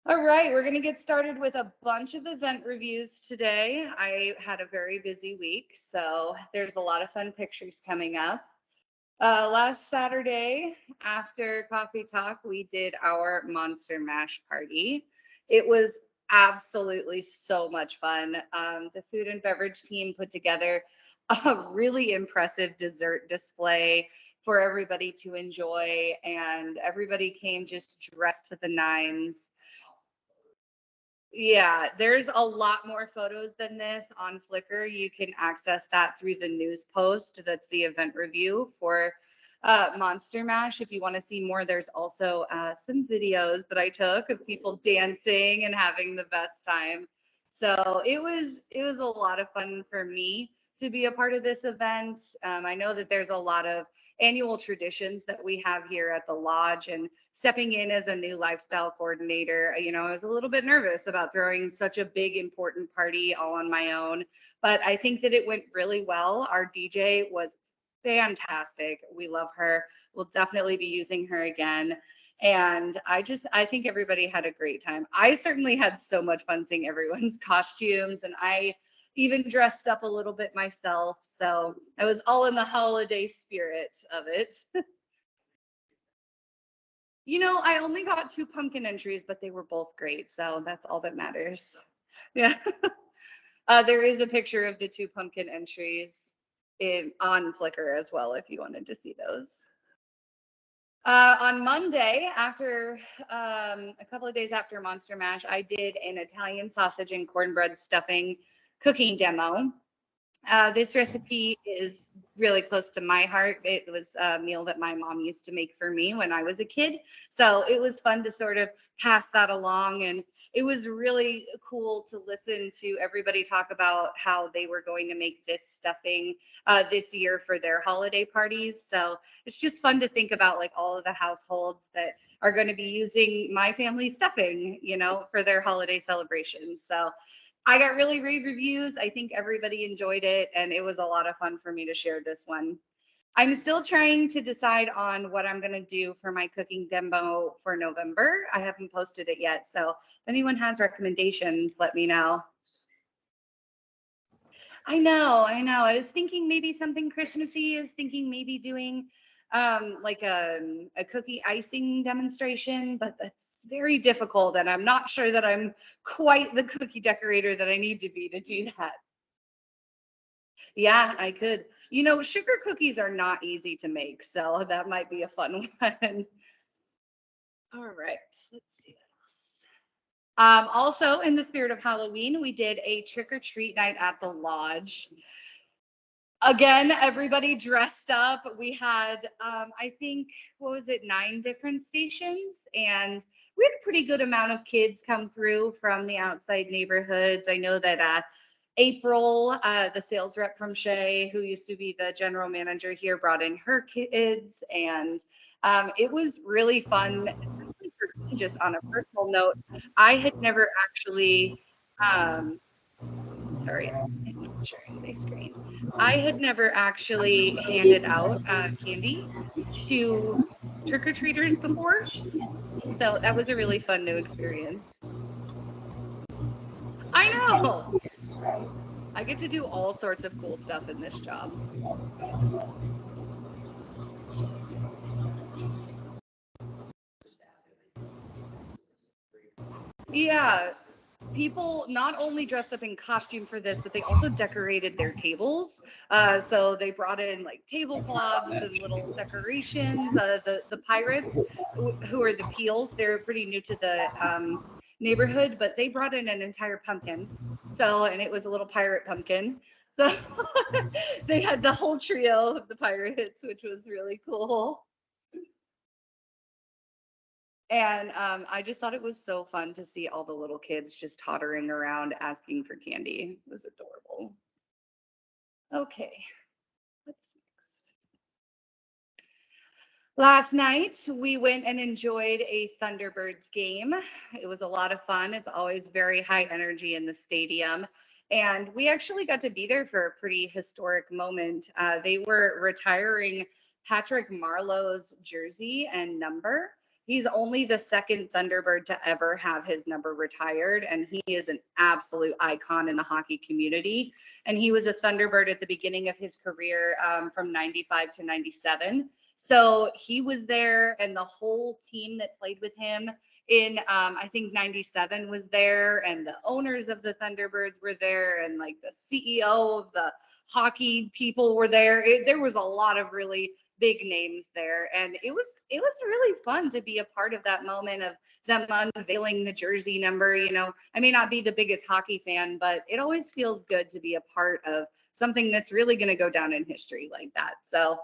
All right, we're going to get started with a bunch of event reviews today. I had a very busy week, so there's a lot of fun pictures coming up. Last Saturday, after Coffee Talk, we did our Monster Mash party. It was absolutely so much fun. The food and beverage team put together a really impressive dessert display for everybody to enjoy, and everybody came just dressed to the nines. Yeah, there's a lot more photos than this on Flickr. You can access that through the news post. That's the event review for Monster Mash. If you want to see more, there's also some videos that I took of people dancing and having the best time. So it was a lot of fun for me to be a part of this event. I know that there's a lot of annual traditions that we have here at the lodge, and stepping in as a new lifestyle coordinator, I was a little bit nervous about throwing such a big, important party all on my own, but I think that it went really well. Our DJ was fantastic. We love her. We'll definitely be using her again. And I think everybody had a great time. I certainly had so much fun seeing everyone's costumes, and I even dressed up a little bit myself. So I was all in the holiday spirit of it. I only got 2 pumpkin entries, but they were both great, so that's all that matters. Yeah. There is a picture of the 2 pumpkin entries on Flickr as well, if you wanted to see those. On Monday, after a couple of days after Monster Mash, I did an Italian sausage and cornbread stuffing cooking demo. This recipe is really close to my heart. It was a meal that my mom used to make for me when I was a kid. So it was fun to sort of pass that along. And it was really cool to listen to everybody talk about how they were going to make this stuffing this year for their holiday parties. So it's just fun to think about like all of the households that are going to be using my family stuffing, for their holiday celebrations. So I got really rave reviews. I think everybody enjoyed it, and it was a lot of fun for me to share this one. I'm still trying to decide on what I'm going to do for my cooking demo for November. I haven't posted it yet, so if anyone has recommendations, let me know. I know, I know. I was thinking maybe something Christmassy. I was thinking maybe doing like a cookie icing demonstration, but that's very difficult, and I'm not sure that I'm quite the cookie decorator that I need to be to do that. Yeah, I could. Sugar cookies are not easy to make, so that might be a fun one. All right, let's see what else. Also, in the spirit of Halloween, we did a trick or treat night at the lodge. Again, everybody dressed up. We had, I think, what was it, 9 different stations, and we had a pretty good amount of kids come through from the outside neighborhoods. I know that April, the sales rep from Shea, who used to be the general manager here, brought in her kids, and it was really fun. Especially for me, just on a personal note, I had never actually, um, sorry, I'm not sharing my screen. I had never actually handed out candy to trick-or-treaters before, so that was a really fun new experience. I know. I get to do all sorts of cool stuff in this job. Yeah, people not only dressed up in costume for this, but they also decorated their tables. So they brought in like tablecloths and little decorations. The pirates, who are the Peels, they're pretty new to the neighborhood, but they brought in an entire pumpkin. So, and it was a little pirate pumpkin. So they had the whole trio of the pirates, which was really cool. And I just thought it was so fun to see all the little kids just tottering around asking for candy. It was adorable. Okay, what's next? Last night, we went and enjoyed a Thunderbirds game. It was a lot of fun. It's always very high energy in the stadium. And we actually got to be there for a pretty historic moment. They were retiring Patrick Marlowe's jersey and number He's only the second Thunderbird to ever have his number retired, and he is an absolute icon in the hockey community. And he was a Thunderbird at the beginning of his career, from 95 to 97. So he was there, and the whole team that played with him in, I think 97 was there, and the owners of the Thunderbirds were there, and like the CEO of the hockey people were there. There was a lot of really big names there, and it was really fun to be a part of that moment of them unveiling the jersey number. I may not be the biggest hockey fan, but it always feels good to be a part of something that's really going to go down in history like that. So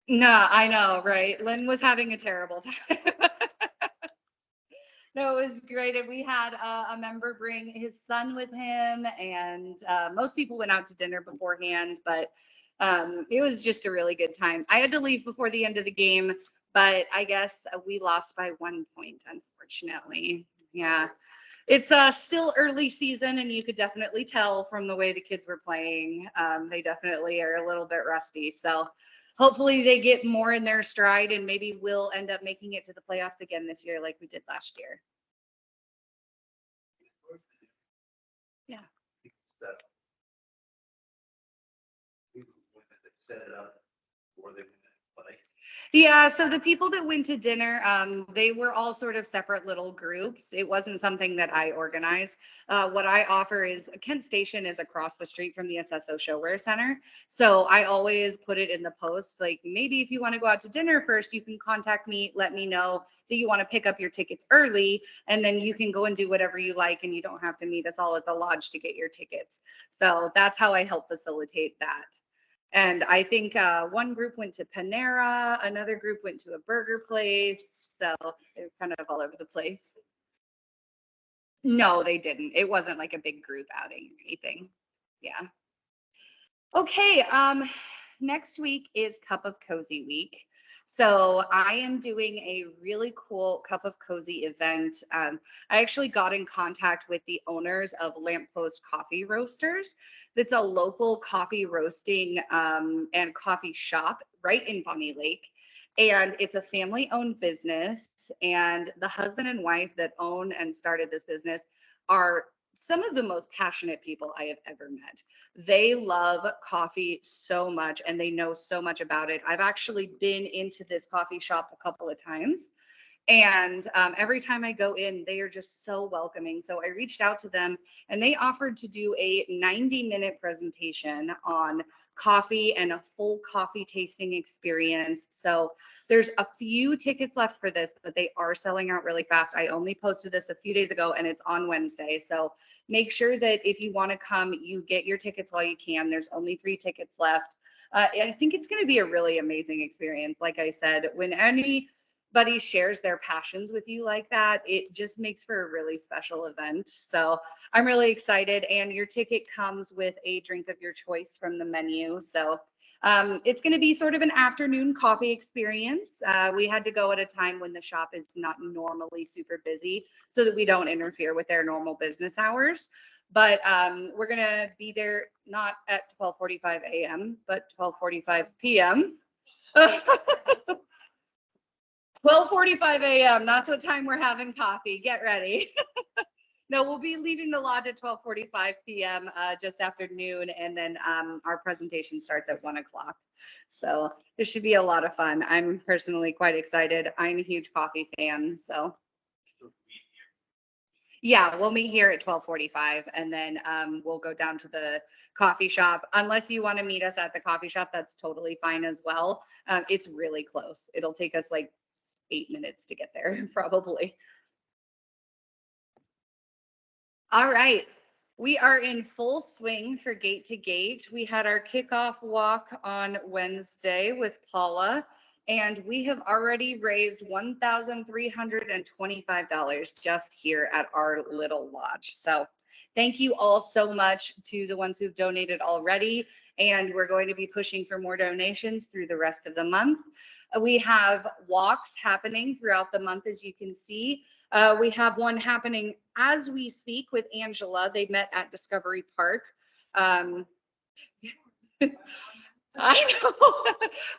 no, I know, right? Lynn was having a terrible time. No, it was great. And we had a member bring his son with him, and most people went out to dinner beforehand, but it was just a really good time. I had to leave before the end of the game, but I guess we lost by 1 point, unfortunately. Yeah. It's still early season, and you could definitely tell from the way the kids were playing. They definitely are a little bit rusty. So hopefully they get more in their stride, and maybe we'll end up making it to the playoffs again this year like we did last year. Yeah. Set it up before they play. Yeah, so the people that went to dinner, they were all sort of separate little groups. It wasn't something that I organized. What I offer is Kent Station is across the street from the SSO Showwear Center. So I always put it in the post, like maybe if you want to go out to dinner first, you can contact me, let me know that you want to pick up your tickets early, and then you can go and do whatever you like, and you don't have to meet us all at the lodge to get your tickets. So that's how I help facilitate that. And I think one group went to Panera, another group went to a burger place. So they're kind of all over the place. No, they didn't. It wasn't like a big group outing or anything. Yeah. Okay, next week is Cup of Cozy Week. So I am doing a really cool Cup of Cozy event. I actually got in contact with the owners of Lamppost Coffee Roasters. That's a local coffee roasting and coffee shop right in Bonnie Lake. And it's a family-owned business. And the husband and wife that own and started this business are some of the most passionate people I have ever met. They love coffee so much, and they know so much about it. I've actually been into this coffee shop a couple of times, and every time I go in, they are just so welcoming. So I reached out to them, and they offered to do a 90-minute presentation on coffee and a full coffee tasting experience. So there's a few tickets left for this, but they are selling out really fast. I only posted this a few days ago, and it's on Wednesday. So make sure that if you want to come, you get your tickets while you can. There's only 3 tickets left. I think it's going to be a really amazing experience. Like I said, when anybody shares their passions with you like that, it just makes for a really special event. So I'm really excited, and your ticket comes with a drink of your choice from the menu. So it's going to be sort of an afternoon coffee experience. We had to go at a time when the shop is not normally super busy so that we don't interfere with their normal business hours. But we're going to be there not at 12:45 a.m., but 12:45 p.m. 12:45 a.m. That's what time we're having coffee. Get ready. No, we'll be leaving the lodge at 12:45 p.m. Just after noon, and then our presentation starts at 1 o'clock. So this should be a lot of fun. I'm personally quite excited. I'm a huge coffee fan, so. Yeah, we'll meet here at 12:45, and then we'll go down to the coffee shop. Unless you want to meet us at the coffee shop, that's totally fine as well. It's really close. It'll take us like 8 minutes to get there, probably. All right. We are in full swing for Gate to Gate. We had our kickoff walk on Wednesday with Paula, and we have already raised $1,325 just here at our little lodge. So thank you all so much to the ones who've donated already, and we're going to be pushing for more donations through the rest of the month. We have walks happening throughout the month, as you can see. We have one happening as we speak with Angela. They met at Discovery Park. I know.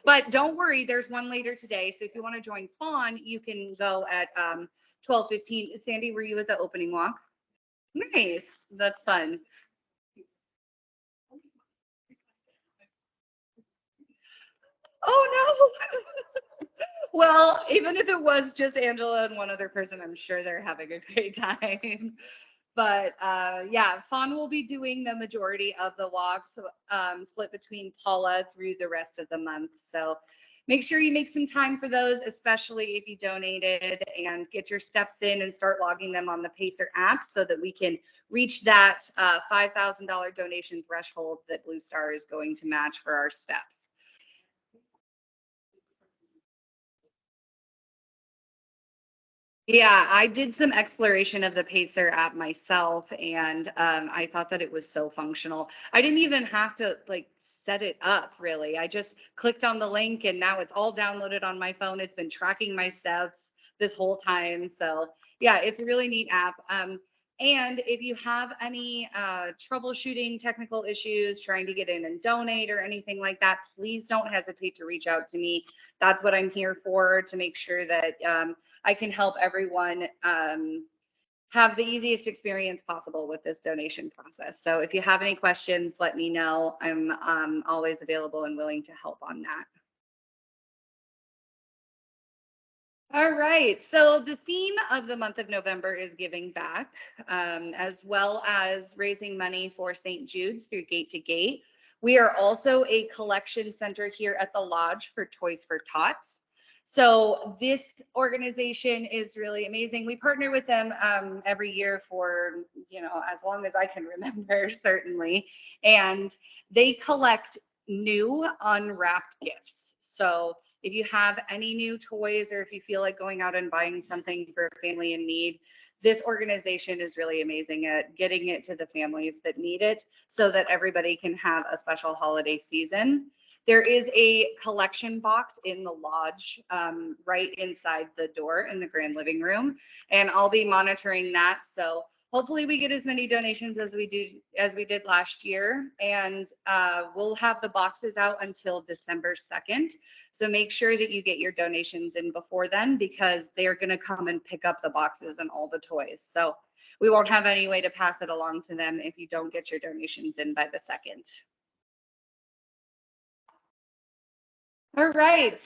But don't worry, there's one later today. So if you want to join Fawn, you can go at 12:15. Sandy, were you at the opening walk? Nice. That's fun. Oh no. Well, even if it was just Angela and one other person, I'm sure they're having a great time. But yeah, Fawn will be doing the majority of the walks, split between Paula through the rest of the month. So make sure you make some time for those, especially if you donated, and get your steps in and start logging them on the Pacer app so that we can reach that $5,000 donation threshold that Blue Star is going to match for our steps. Yeah, I did some exploration of the Pacer app myself, and I thought that it was so functional. I didn't even have to like set it up really. I just clicked on the link, and now it's all downloaded on my phone. It's been tracking my steps this whole time. So yeah, it's a really neat app. And if you have any troubleshooting technical issues, trying to get in and donate or anything like that, please don't hesitate to reach out to me. That's what I'm here for, to make sure that I can help everyone have the easiest experience possible with this donation process. So if you have any questions, let me know. I'm always available and willing to help on that. All right. So the theme of the month of November is giving back, as well as raising money for St. Jude's through Gate to Gate. We are also a collection center here at the Lodge for Toys for Tots. So this organization is really amazing. We partner with them every year for, as long as I can remember, certainly. And they collect new unwrapped gifts. So if you have any new toys, or if you feel like going out and buying something for a family in need, this organization is really amazing at getting it to the families that need it so that everybody can have a special holiday season. There is a collection box in the lodge right inside the door in the grand living room, and I'll be monitoring that. So hopefully we get as many donations as we did last year, and we'll have the boxes out until December 2nd. So make sure that you get your donations in before then, because they're going to come and pick up the boxes and all the toys. So we won't have any way to pass it along to them if you don't get your donations in by the 2nd. All right,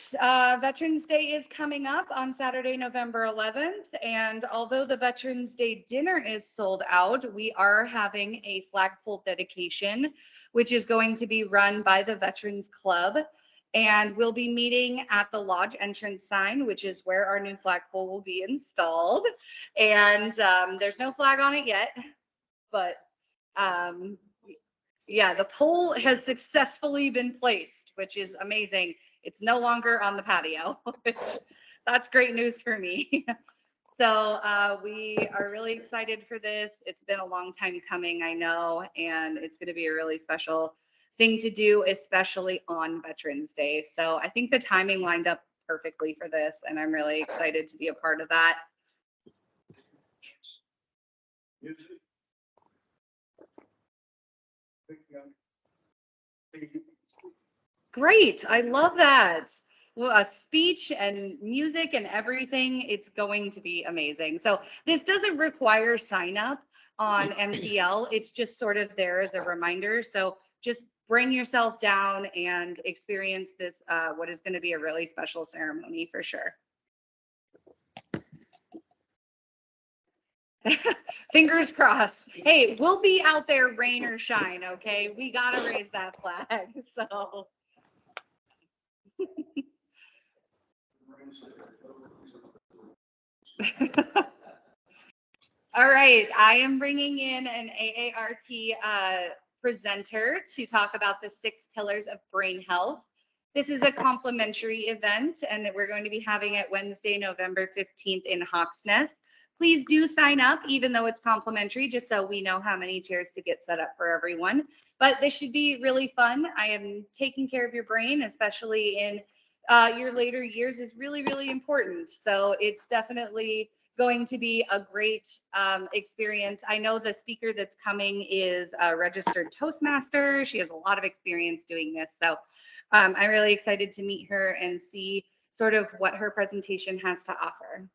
Veterans Day is coming up on Saturday, November 11th. And although the Veterans Day dinner is sold out, we are having a flagpole dedication, which is going to be run by the Veterans Club. And we'll be meeting at the lodge entrance sign, which is where our new flagpole will be installed. And there's no flag on it yet, but um, yeah, the pole has successfully been placed, which is amazing. It's no longer on the patio, which that's great news for me. So we are really excited for this. It's been a long time coming, I know, and it's going to be a really special thing to do, especially on Veterans Day. So I think the timing lined up perfectly for this, and I'm really excited to be a part of that. Great. I love that. Well, a speech and music and everything, it's going to be amazing. So this doesn't require sign up on MTL. It's just sort of there as a reminder. So just bring yourself down and experience this, what is going to be a really special ceremony for sure. Fingers crossed. Hey, we'll be out there rain or shine, okay? We got to raise that flag. So all right, I am bringing in an AARP presenter to talk about the 6 pillars of brain health. This is a complimentary event, and we're going to be having it Wednesday, November 15th in Hawks Nest. Please do sign up, even though it's complimentary, just so we know how many chairs to get set up for everyone. But this should be really fun. I am taking care of your brain, especially in your later years, is really, really important. So it's definitely going to be a great experience. I know the speaker that's coming is a registered Toastmaster. She has a lot of experience doing this. So I'm really excited to meet her and see sort of what her presentation has to offer.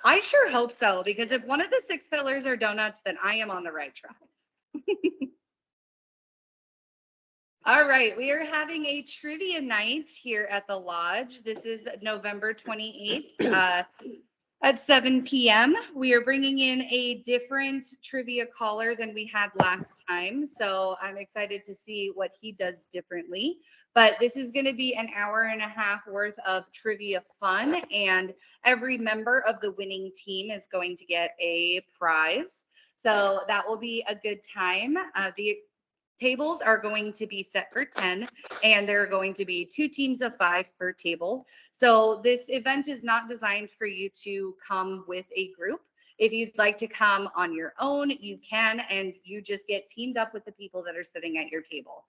I sure hope so, because if one of the 6 pillars are donuts, then I am on the right track. All right, we are having a trivia night here at the lodge. This is November 28th at 7 p.m. We are bringing in a different trivia caller than we had last time, so I'm excited to see what he does differently. But this is going to be an hour and a half worth of trivia fun, and every member of the winning team is going to get a prize. So that will be a good time. The tables are going to be set for 10, and there are going to be 2 teams of 5 per table. So this event is not designed for you to come with a group. If you'd like to come on your own, you can, and you just get teamed up with the people that are sitting at your table.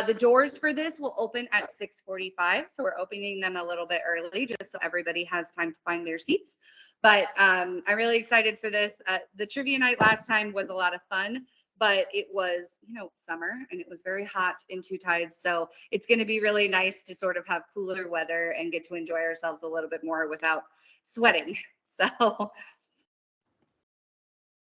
The doors for this will open at 6:45, so we're opening them a little bit early just so everybody has time to find their seats. But I'm really excited for this. The trivia night last time was a lot of fun, but it was, summer and it was very hot in Two Tides. So it's going to be really nice to sort of have cooler weather and get to enjoy ourselves a little bit more without sweating. So,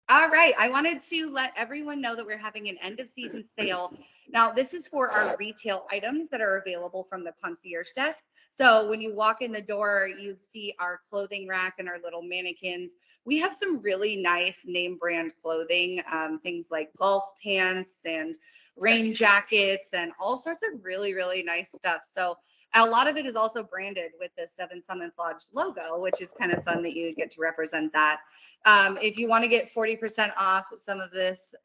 all right, I wanted to let everyone know that we're having an end of season sale. Now, this is for our retail items that are available from the concierge desk. So when you walk in the door, you see our clothing rack and our little mannequins. We have some really nice name brand clothing, things like golf pants and rain jackets and all sorts of really, really nice stuff. So a lot of it is also branded with the Seven Summits Lodge logo, which is kind of fun that you get to represent that. If you want to get 40% off some of this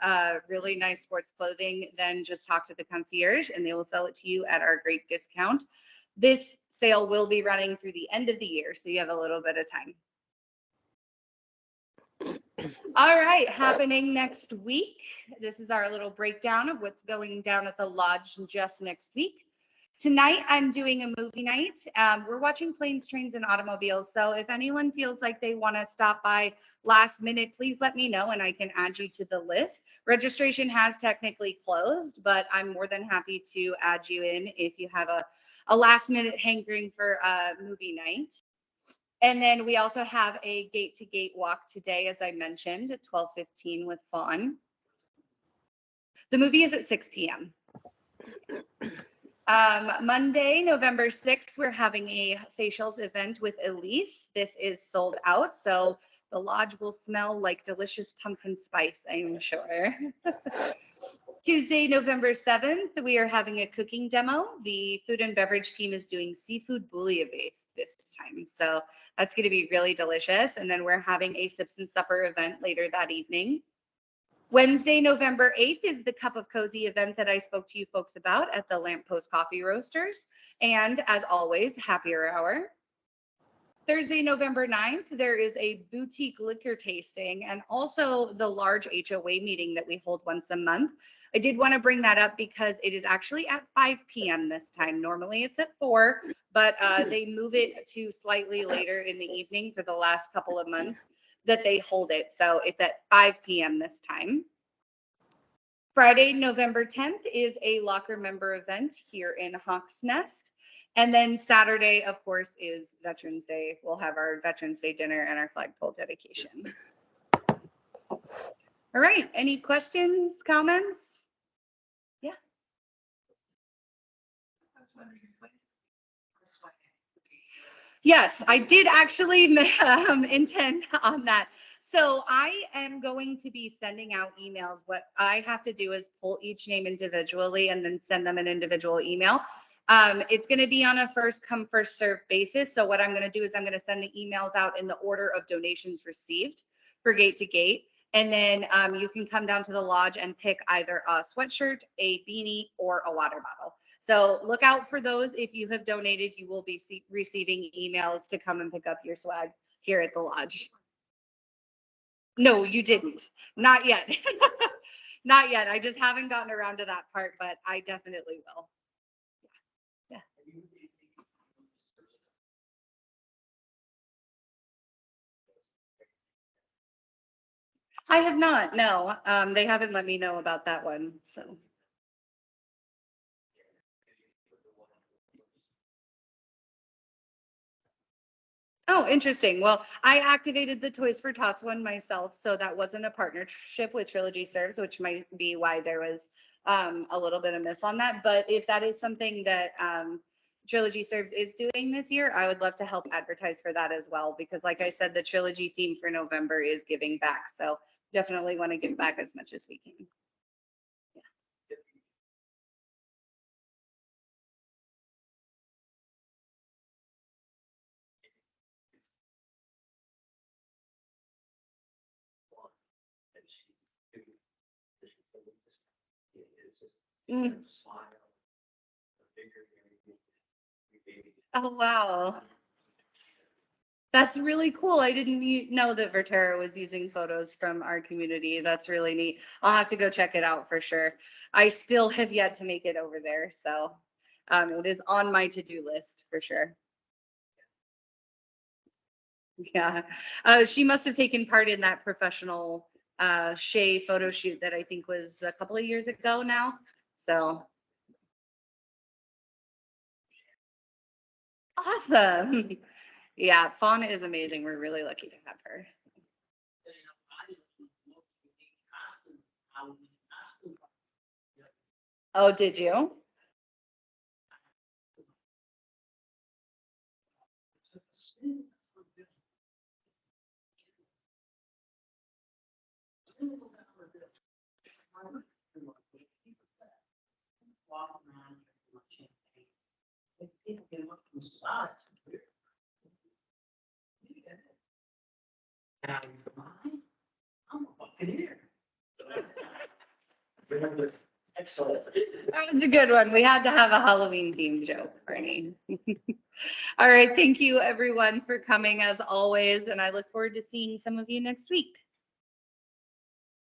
really nice sports clothing, then just talk to the concierge and they will sell it to you at our great discount. This sale will be running through the end of the year, so you have a little bit of time. All right, happening next week. This is our little breakdown of what's going down at the lodge just next week. Tonight, I'm doing a movie night. We're watching Planes, Trains, and Automobiles. So if anyone feels like they want to stop by last minute, please let me know and I can add you to the list. Registration has technically closed, but I'm more than happy to add you in if you have a last minute hankering for a movie night. And then we also have a gate-to-gate walk today, as I mentioned, at 12:15 with Fawn. The movie is at 6 p.m. Monday, November 6th, we're having a facials event with Elise. This is sold out, so the lodge will smell like delicious pumpkin spice, I am sure. Tuesday, November 7th, we are having a cooking demo. The food and beverage team is doing seafood bouillabaisse this time, so that's going to be really delicious. And then we're having a sips and supper event later that evening. Wednesday, November 8th is the Cup of Cozy event that I spoke to you folks about at the Lamppost Coffee Roasters. And as always, happier hour. Thursday, November 9th, there is a boutique liquor tasting and also the large HOA meeting that we hold once a month. I did want to bring that up because it is actually at 5 p.m. this time. Normally it's at 4, but they move it to slightly later in the evening for the last couple of months that they hold it. So it's at 5 p.m. this time. Friday, November 10th is a locker member event here in Hawks Nest. And then Saturday, of course, is Veterans Day. We'll have our Veterans Day dinner and our flagpole dedication. All right, any questions, comments? Yeah. Yes, I did actually intend on that. So I am going to be sending out emails. What I have to do is pull each name individually and then send them an individual email. It's going to be on a first come, first serve basis. So what I'm going to do is I'm going to send the emails out in the order of donations received for gate to gate. And then you can come down to the lodge and pick either a sweatshirt, a beanie, or a water bottle. So look out for those. If you have donated, you will be receiving emails to come and pick up your swag here at the lodge. No, you didn't. Not yet. Not yet. I just haven't gotten around to that part, but I definitely will. Yeah. I have not. No, they haven't let me know about that one. So. Oh, interesting. Well, I activated the Toys for Tots one myself, so that wasn't a partnership with Trilogy Serves, which might be why there was a little bit of miss on that. But if that is something that Trilogy Serves is doing this year, I would love to help advertise for that as well, because like I said, the Trilogy theme for November is giving back. So definitely want to give back as much as we can. Mm. Oh, wow. That's really cool. I didn't know that Vertera was using photos from our community. That's really neat. I'll have to go check it out for sure. I still have yet to make it over there, so it is on my to-do list for sure. Yeah. She must have taken part in that professional Shay photo shoot that I think was a couple of years ago now. So awesome. Yeah, Fauna is amazing. We're really lucky to have her. Oh, did you? Excellent. That was a good one. We had to have a Halloween themed joke, Bernie. All right. Thank you, everyone, for coming as always. And I look forward to seeing some of you next week.